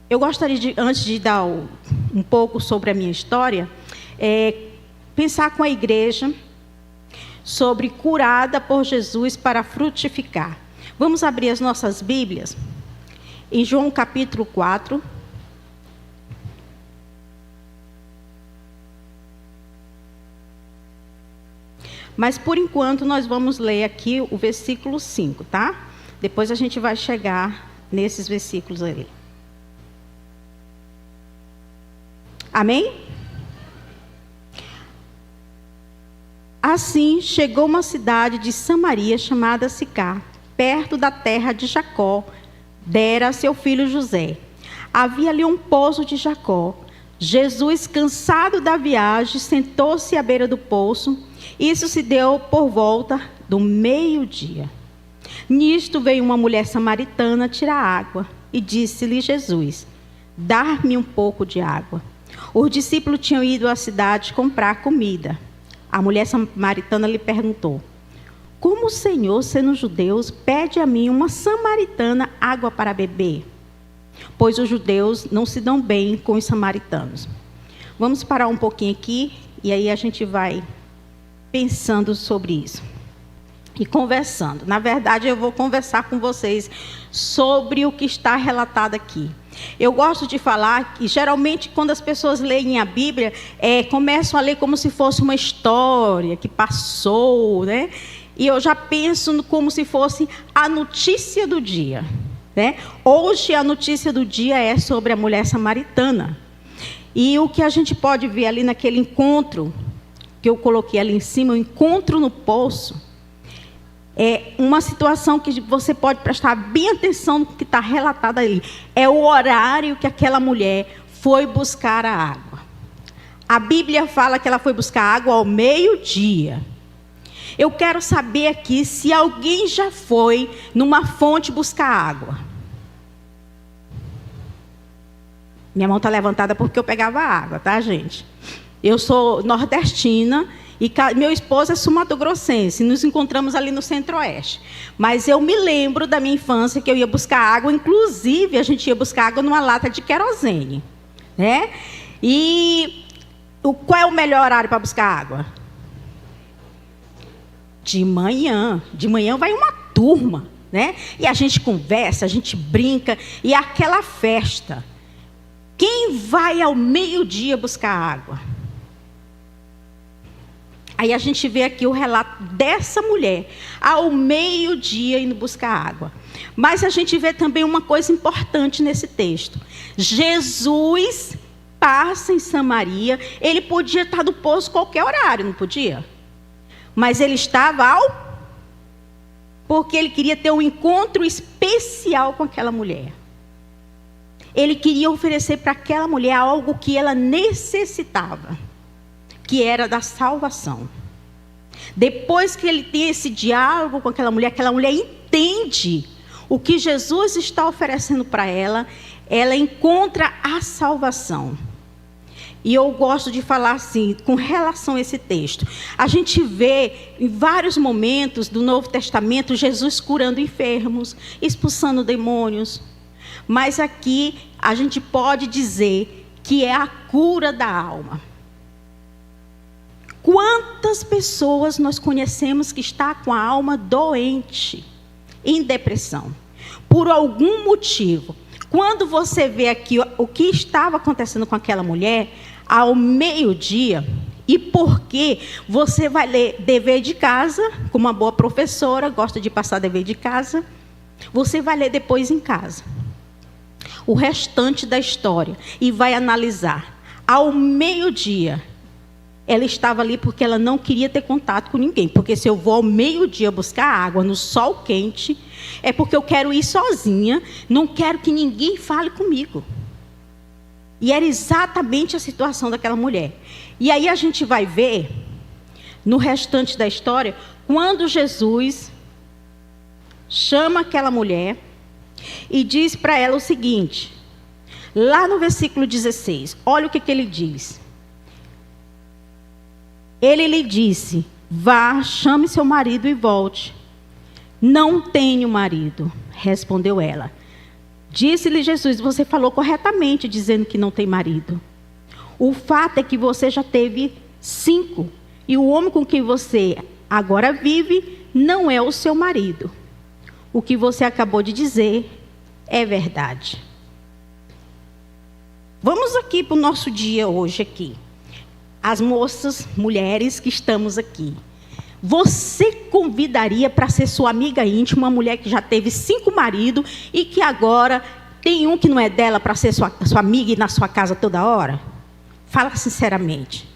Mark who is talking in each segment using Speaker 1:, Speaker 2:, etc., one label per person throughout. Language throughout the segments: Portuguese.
Speaker 1: Eu gostaria de, antes de dar um pouco sobre a minha história, pensar com a igreja sobre curada por Jesus para frutificar. Vamos abrir as nossas Bíblias em João capítulo 4. Mas, por enquanto, nós vamos ler aqui o versículo 5, tá? Depois a gente vai chegar nesses versículos ali. Amém? Assim, chegou uma cidade de Samaria chamada Sicar, perto da terra de Jacó, dera a seu filho José. Havia ali um poço de Jacó. Jesus, cansado da viagem, sentou-se à beira do poço. Isso se deu por volta do meio-dia. Nisto veio uma mulher samaritana tirar água e disse-lhe Jesus: dá-me um pouco de água. Os discípulos tinham ido à cidade comprar comida. A mulher samaritana lhe perguntou: como o Senhor, sendo judeus, pede a mim, uma samaritana, água para beber? Pois os judeus não se dão bem com os samaritanos. Vamos parar um pouquinho aqui e aí a gente vai pensando sobre isso e conversando. Na verdade, eu vou conversar com vocês sobre o que está relatado aqui. Eu gosto de falar que, geralmente, quando as pessoas leem a Bíblia, começam a ler como se fosse uma história que passou, né? E eu já penso como se fosse a notícia do dia, né? Hoje, a notícia do dia é sobre a mulher samaritana. E o que a gente pode ver ali naquele encontro, que eu coloquei ali em cima, o encontro no poço, é uma situação que você pode prestar bem atenção no que está relatado ali. É o horário que aquela mulher foi buscar a água. A Bíblia fala que ela foi buscar água ao meio-dia. Eu quero saber aqui se alguém já foi numa fonte buscar água. Minha mão está levantada porque eu pegava água, tá, gente? Eu sou nordestina e meu esposo é sul-mato-grossense. Nos encontramos ali no centro-oeste. Mas eu me lembro da minha infância que eu ia buscar água. Inclusive, a gente ia buscar água numa lata de querosene, né? E qual é o melhor horário para buscar água? De manhã. De manhã vai uma turma, né? E a gente conversa, a gente brinca. E é aquela festa. Quem vai ao meio-dia buscar água? Aí a gente vê aqui o relato dessa mulher, ao meio-dia indo buscar água. Mas a gente vê também uma coisa importante nesse texto. Jesus passa em Samaria, ele podia estar no poço qualquer horário, não podia? Mas ele estava porque ele queria ter um encontro especial com aquela mulher. Ele queria oferecer para aquela mulher algo que ela necessitava, que era da salvação. Depois que ele tem esse diálogo com aquela mulher entende o que Jesus está oferecendo para ela, ela encontra a salvação. E eu gosto de falar assim, com relação a esse texto. A gente vê em vários momentos do Novo Testamento Jesus curando enfermos, expulsando demônios. Mas aqui a gente pode dizer que é a cura da alma. Quantas pessoas nós conhecemos que está com a alma doente, em depressão, por algum motivo? Quando você vê aqui o que estava acontecendo com aquela mulher, ao meio-dia, e porque você vai ler dever de casa, como uma boa professora, gosta de passar dever de casa, você vai ler depois em casa o restante da história e vai analisar. Ao meio-dia, ela estava ali porque ela não queria ter contato com ninguém. Porque se eu vou ao meio-dia buscar água no sol quente, é porque eu quero ir sozinha, não quero que ninguém fale comigo. E era exatamente a situação daquela mulher. E aí a gente vai ver, no restante da história, quando Jesus chama aquela mulher e diz para ela o seguinte, lá no versículo 16, olha o que ele diz. Ele lhe disse: vá, chame seu marido e volte. Não tenho marido, respondeu ela. Disse-lhe Jesus: você falou corretamente dizendo que não tem marido. O fato é que você já teve 5. E o homem com quem você agora vive não é o seu marido. O que você acabou de dizer é verdade. Vamos aqui para o nosso dia hoje aqui. As moças, mulheres que estamos aqui. Você convidaria para ser sua amiga íntima uma mulher que já teve 5 maridos e que agora tem um que não é dela para ser sua amiga e ir na sua casa toda hora? Fala sinceramente.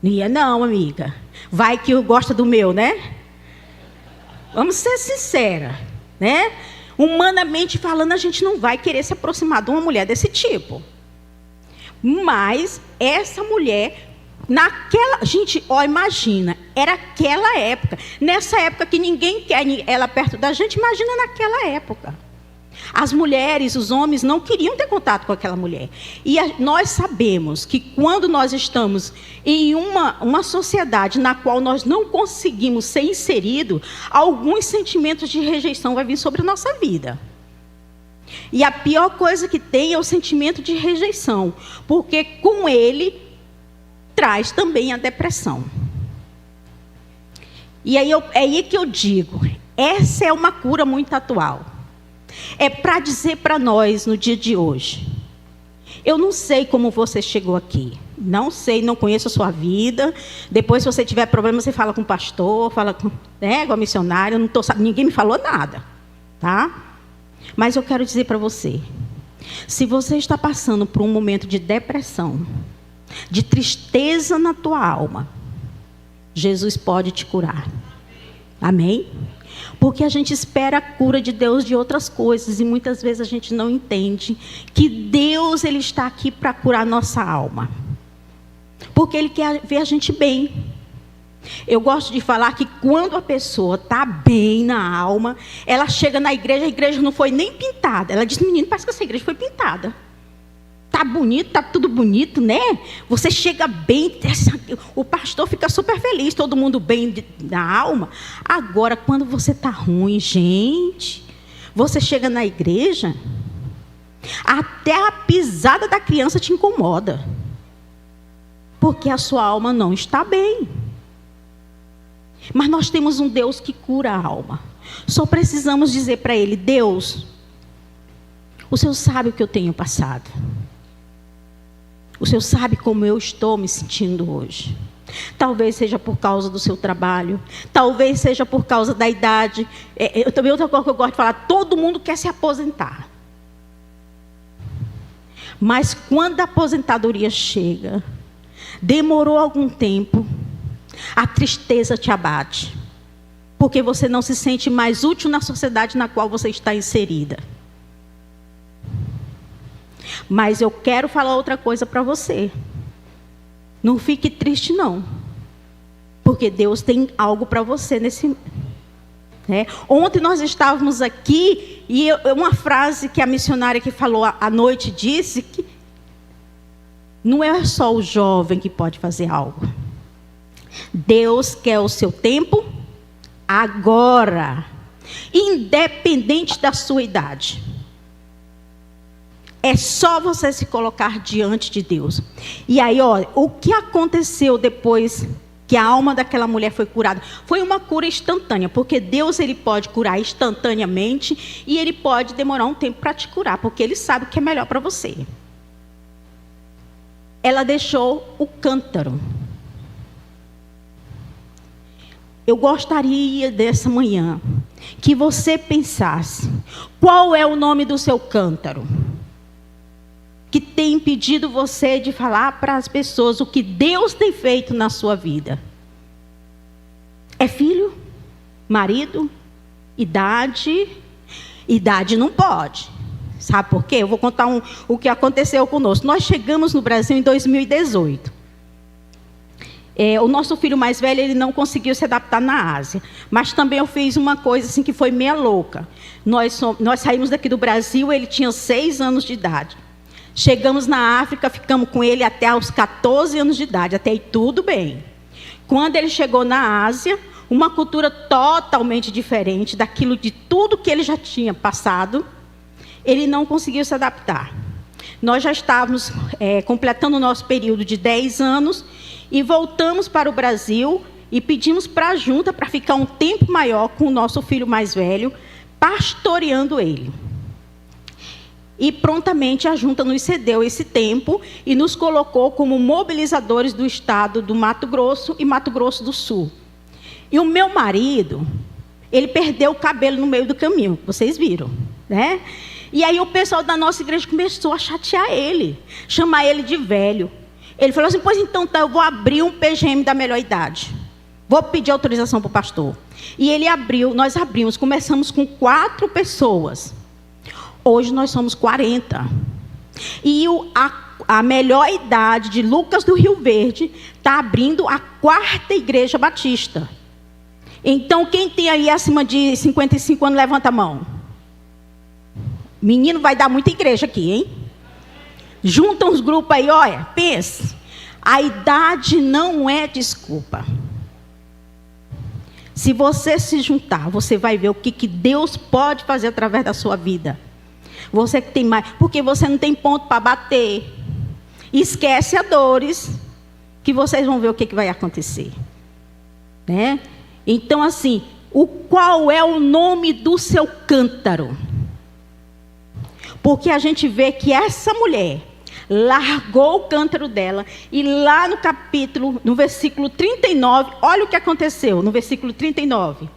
Speaker 1: Não ia não, amiga. Vai que gosta do meu, né? Vamos ser sinceras, né? Humanamente falando, a gente não vai querer se aproximar de uma mulher desse tipo. Mas essa mulher... Gente, imagina, era aquela época. Nessa época que ninguém quer ela perto da gente, imagina naquela época. As mulheres, os homens não queriam ter contato com aquela mulher. E nós sabemos que quando nós estamos em uma sociedade na qual nós não conseguimos ser inseridos, alguns sentimentos de rejeição vão vir sobre a nossa vida. E a pior coisa que tem é o sentimento de rejeição, porque com ele traz também a depressão. E aí é aí que eu digo, essa é uma cura muito atual. É para dizer para nós no dia de hoje. Eu não sei como você chegou aqui. Não sei, não conheço a sua vida. Depois, se você tiver problema, você fala com o pastor, fala com, com a missionária. Não tô, ninguém me falou nada, tá? Mas eu quero dizer para você, se você está passando por um momento de depressão, de tristeza na tua alma, Jesus pode te curar. Amém? Porque a gente espera a cura de Deus de outras coisas e muitas vezes a gente não entende que Deus ele está aqui para curar nossa alma. Porque Ele quer ver a gente bem. Eu gosto de falar que quando a pessoa está bem na alma, ela chega na igreja, a igreja não foi nem pintada. Ela diz: menino, parece que essa igreja foi pintada. Tá bonito, tá tudo bonito, né? Você chega bem, o pastor fica super feliz, todo mundo bem na alma. Agora, quando você tá ruim, gente, você chega na igreja, até a pisada da criança te incomoda. Porque a sua alma não está bem. Mas nós temos um Deus que cura a alma. Só precisamos dizer para Ele: Deus, o Senhor sabe o que eu tenho passado. O Senhor sabe como eu estou me sentindo hoje. Talvez seja por causa do seu trabalho. Talvez seja por causa da idade. Também outra coisa que eu gosto de falar: todo mundo quer se aposentar. Mas quando a aposentadoria chega, demorou algum tempo, a tristeza te abate. Porque você não se sente mais útil na sociedade na qual você está inserida. Mas eu quero falar outra coisa para você. Não fique triste, não. Porque Deus tem algo para você nesse... Ontem nós estávamos aqui e uma frase que a missionária que falou à noite disse que não é só o jovem que pode fazer algo. Deus quer o seu tempo agora. Independente da sua idade. É só você se colocar diante de Deus. E aí, olha, o que aconteceu depois que a alma daquela mulher foi curada? Foi uma cura instantânea, porque Deus ele pode curar instantaneamente e Ele pode demorar um tempo para te curar, porque Ele sabe o que é melhor para você. Ela deixou o cântaro. Eu gostaria dessa manhã que você pensasse: qual é o nome do seu cântaro? Que tem impedido você de falar para as pessoas o que Deus tem feito na sua vida. É filho? Marido? Idade? Idade não pode. Sabe por quê? Eu vou contar o que aconteceu conosco. Nós chegamos no Brasil em 2018. O nosso filho mais velho, ele não conseguiu se adaptar na Ásia. Mas também eu fiz uma coisa assim que foi meia louca. Nós saímos daqui do Brasil, ele tinha 6 anos de idade. Chegamos na África, ficamos com ele até os 14 anos de idade, até aí tudo bem. Quando ele chegou na Ásia, uma cultura totalmente diferente daquilo de tudo que ele já tinha passado, ele não conseguiu se adaptar. Nós já estávamos completando o nosso período de 10 anos e voltamos para o Brasil e pedimos para a junta para ficar um tempo maior com o nosso filho mais velho, pastoreando ele. E prontamente a junta nos cedeu esse tempo e nos colocou como mobilizadores do estado do Mato Grosso e Mato Grosso do Sul. E o meu marido, ele perdeu o cabelo no meio do caminho, vocês viram, né? E aí o pessoal da nossa igreja começou a chatear ele, chamar ele de velho. Ele falou assim, pois então tá, eu vou abrir um PGM da melhor idade. Vou pedir autorização para o pastor. E ele abriu, nós abrimos, começamos com 4 pessoas. Hoje nós somos 40. E a melhor idade de Lucas do Rio Verde está abrindo a 4ª igreja batista. Então, quem tem aí acima de 55 anos, levanta a mão. Menino, vai dar muita igreja aqui, hein? Junta uns grupos aí, olha, pense. A idade não é desculpa. Se você se juntar, você vai ver o que Deus pode fazer através da sua vida. Você que tem mais, porque você não tem ponto para bater. Esquece a dores, que vocês vão ver o que vai acontecer. Né? Então, assim, qual é o nome do seu cântaro? Porque a gente vê que essa mulher largou o cântaro dela, e lá no versículo 39, olha o que aconteceu, no versículo 39.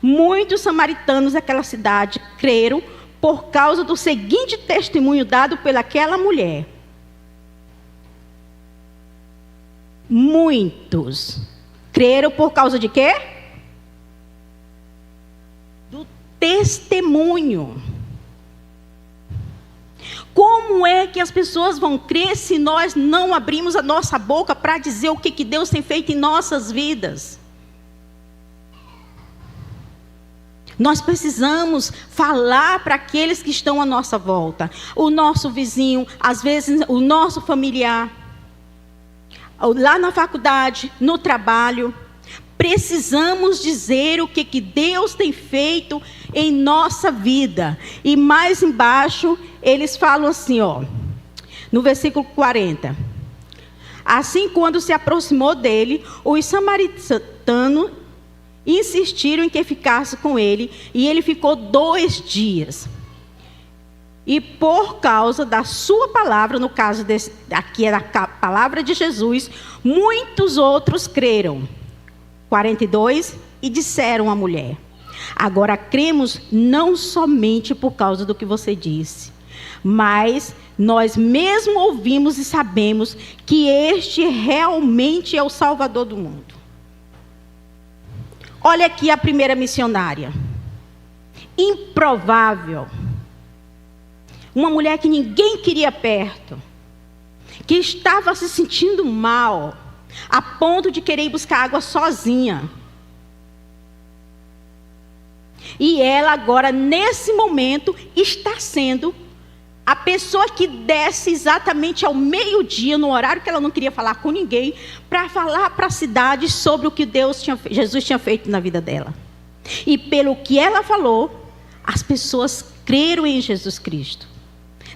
Speaker 1: Muitos samaritanos daquela cidade creram por causa do seguinte testemunho dado pelaquela mulher. Muitos creram por causa de quê? Do testemunho. Como é que as pessoas vão crer se nós não abrimos a nossa boca para dizer o que Deus tem feito em nossas vidas? Nós precisamos falar para aqueles que estão à nossa volta. O nosso vizinho, às vezes o nosso familiar. Lá na faculdade, no trabalho. Precisamos dizer o que Deus tem feito em nossa vida. E mais embaixo, eles falam assim, ó, no versículo 40. Assim, quando se aproximou dele, os samaritanos insistiram em que ficasse com ele, e ele ficou 2 dias. E por causa da sua palavra, no caso aqui é a palavra de Jesus, muitos outros creram. 42, e disseram à mulher, agora cremos não somente por causa do que você disse, mas nós mesmo ouvimos e sabemos que este realmente é o Salvador do mundo. Olha aqui a primeira missionária. Improvável. Uma mulher que ninguém queria perto. Que estava se sentindo mal. A ponto de querer ir buscar água sozinha. E ela agora, nesse momento, está sendo a pessoa que desce exatamente ao meio-dia, no horário que ela não queria falar com ninguém, para falar para a cidade sobre o que Jesus tinha feito na vida dela. E pelo que ela falou, as pessoas creram em Jesus Cristo.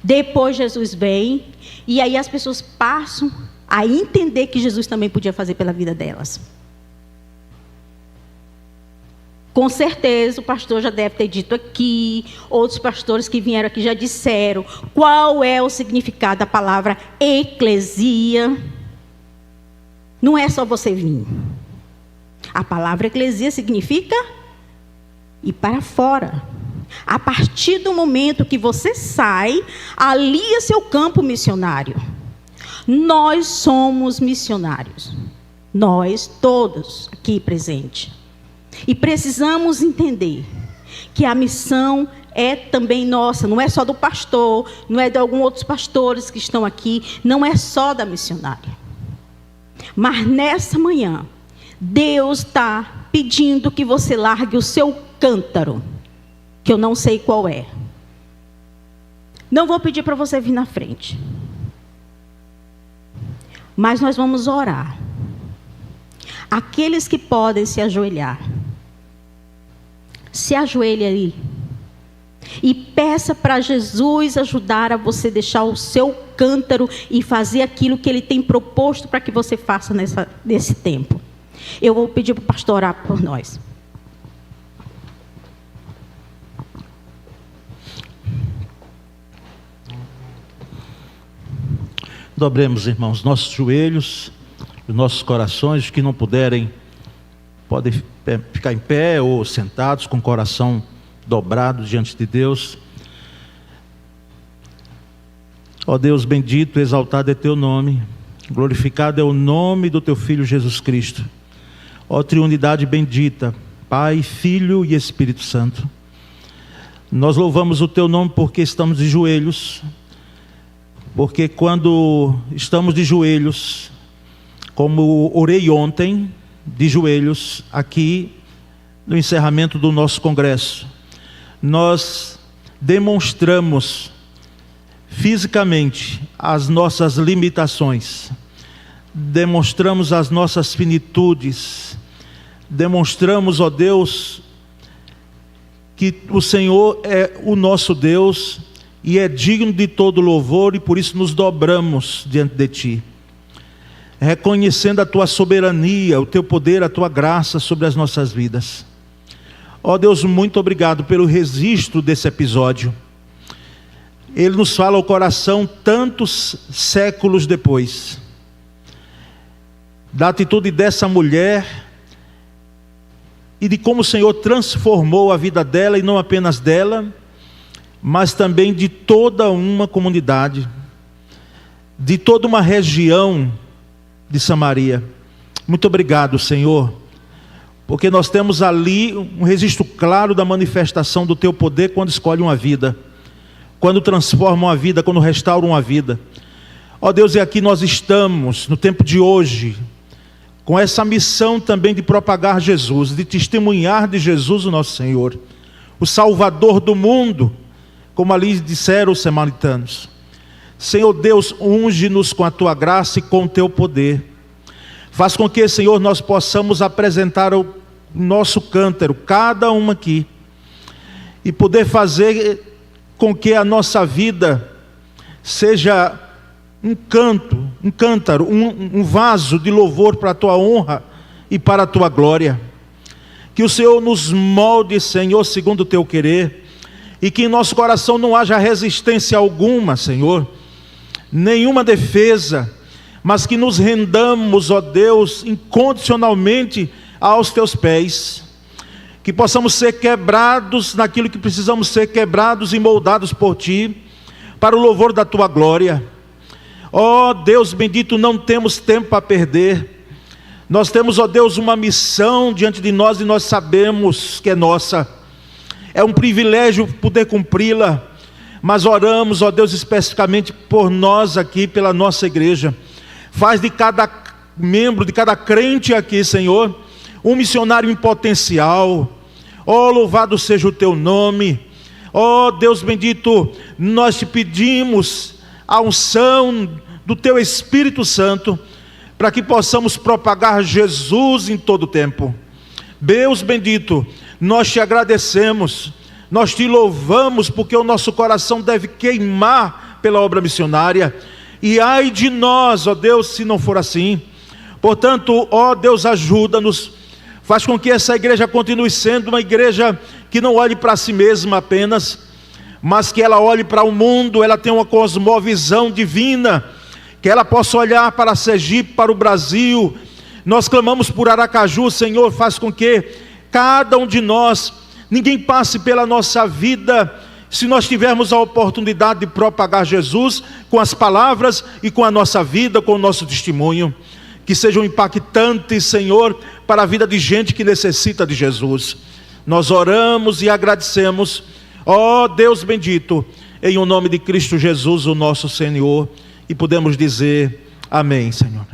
Speaker 1: Depois Jesus vem, e aí as pessoas passam a entender que Jesus também podia fazer pela vida delas. Com certeza o pastor já deve ter dito aqui, outros pastores que vieram aqui já disseram qual é o significado da palavra eclesia. Não é só você vir. A palavra eclesia significa ir para fora. A partir do momento que você sai, ali é seu campo missionário. Nós somos missionários. Nós todos aqui presentes. E precisamos entender que a missão é também nossa, não é só do pastor, não é de alguns outros pastores que estão aqui, não é só da missionária. Mas nessa manhã, Deus está pedindo que você largue o seu cântaro, que eu não sei qual é. Não vou pedir para você vir na frente, mas nós vamos orar. Aqueles que podem se ajoelhar, se ajoelhe aí. E peça para Jesus ajudar a você deixar o seu cântaro e fazer aquilo que Ele tem proposto para que você faça nesse tempo. Eu vou pedir para o pastor orar por nós.
Speaker 2: Dobremos, irmãos, nossos joelhos, os nossos corações. Os que não puderem, podem ficar em pé ou sentados com o coração dobrado diante de Deus. Ó Deus bendito, exaltado é teu nome, glorificado é o nome do teu Filho Jesus Cristo. Ó Trindade bendita, Pai, Filho e Espírito Santo. Nós louvamos o teu nome porque estamos de joelhos. Porque quando estamos de joelhos, como orei ontem, de joelhos, aqui no encerramento do nosso congresso, nós demonstramos fisicamente as nossas limitações, demonstramos as nossas finitudes, demonstramos, ó Deus, que o Senhor é o nosso Deus, e é digno de todo louvor, e por isso nos dobramos diante de Ti, reconhecendo a Tua soberania, o Teu poder, a Tua graça sobre as nossas vidas. Ó Deus, muito obrigado pelo registro desse episódio. Ele nos fala ao coração tantos séculos depois, da atitude dessa mulher, e de como o Senhor transformou a vida dela, e não apenas dela, mas também de toda uma comunidade, de toda uma região de Samaria. Muito obrigado, Senhor, porque nós temos ali um registro claro da manifestação do Teu poder quando escolhe uma vida, quando transforma uma vida, quando restaura uma vida. Ó Deus, e aqui nós estamos, no tempo de hoje, com essa missão também de propagar Jesus, de testemunhar de Jesus, o nosso Senhor, o Salvador do mundo, como ali disseram os samaritanos. Senhor Deus, unge-nos com a Tua graça e com o Teu poder. Faz com que, Senhor, nós possamos apresentar o nosso cântaro, cada um aqui, e poder fazer com que a nossa vida seja um canto, um cântaro, um vaso de louvor para a Tua honra e para a Tua glória. Que o Senhor nos molde, Senhor, segundo o Teu querer, e que em nosso coração não haja resistência alguma, Senhor, nenhuma defesa, mas que nos rendamos, ó Deus, incondicionalmente aos Teus pés, que possamos ser quebrados naquilo que precisamos ser quebrados e moldados por Ti, para o louvor da Tua glória. Ó Deus bendito, não temos tempo a perder, nós temos, ó Deus, uma missão diante de nós, e nós sabemos que é nossa. É um privilégio poder cumpri-la, mas oramos, ó Deus, especificamente por nós aqui, pela nossa igreja. Faz de cada membro, de cada crente aqui, Senhor, um missionário em potencial. Ó, louvado seja o Teu nome. Ó Deus bendito, nós Te pedimos a unção do Teu Espírito Santo, para que possamos propagar Jesus em todo o tempo. Deus bendito, nós Te agradecemos, nós Te louvamos, porque o nosso coração deve queimar pela obra missionária, e ai de nós, ó Deus, se não for assim. Portanto, ó Deus, ajuda-nos, faz com que essa igreja continue sendo uma igreja que não olhe para si mesma apenas, mas que ela olhe para o mundo, ela tenha uma cosmovisão divina, que ela possa olhar para Sergipe, para o Brasil. Nós clamamos por Aracaju, Senhor, faz com que cada um de nós, ninguém passe pela nossa vida, se nós tivermos a oportunidade de propagar Jesus, com as palavras e com a nossa vida, com o nosso testemunho, que sejam impactantes, Senhor, para a vida de gente que necessita de Jesus. Nós oramos e agradecemos, ó Deus bendito, em o nome de Cristo Jesus, o nosso Senhor, e podemos dizer amém, Senhor.